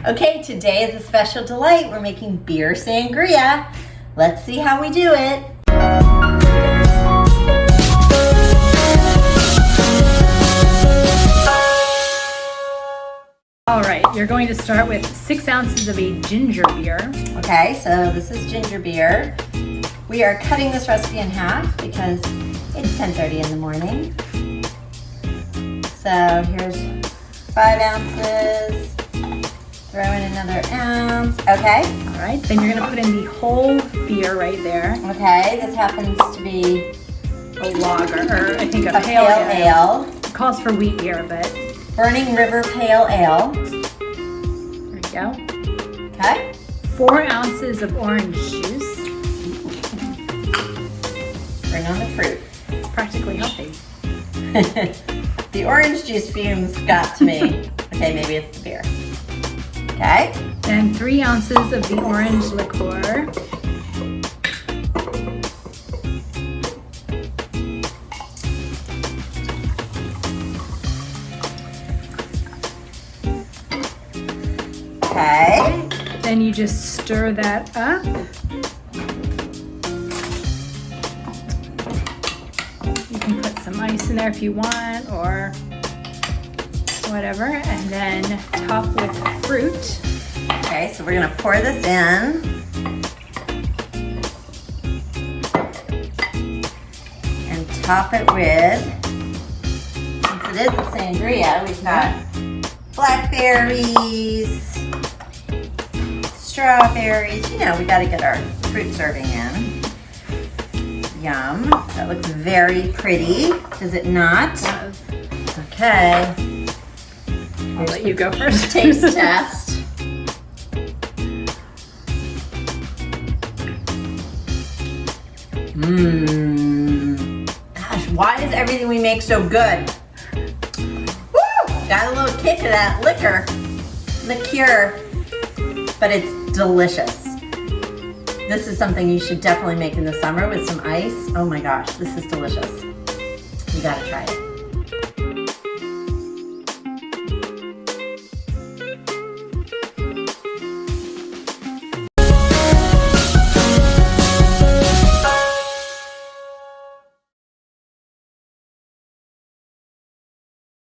Okay, today is a special delight. We're making beer sangria. Let's see how we do it. All right, you're going to start with 6 ounces of a ginger beer. Okay, so this is ginger beer. We are cutting this recipe in half because it's 10:30 in the morning. So here's 5 ounces. Throw in another ounce. Okay. All right, then you're gonna put in the whole beer right there. Okay, this happens to be A lager, or I think a pale ale. It calls for wheat beer, but Burning River Pale Ale. there you go. Okay. 4 ounces of orange juice. Bring on the fruit. It's practically healthy. The orange juice fumes got to me. Okay, maybe it's the beer. Okay. Then 3 ounces of the orange liqueur. Okay. Then you just stir that up. You can put some ice in there if you want, or whatever, and then top with fruit. Okay, so we're gonna pour this in. And top it with, since it is a sangria, we've got blackberries, strawberries. You know, we gotta get our fruit serving in. Yum, that looks very pretty, does it not? Okay. I'll let you go first. Taste test. Gosh, why is everything we make so good? Woo! Got a little kick of that liqueur, but it's delicious. This is something you should definitely make in the summer with some ice. Oh my gosh, this is delicious. You gotta try it.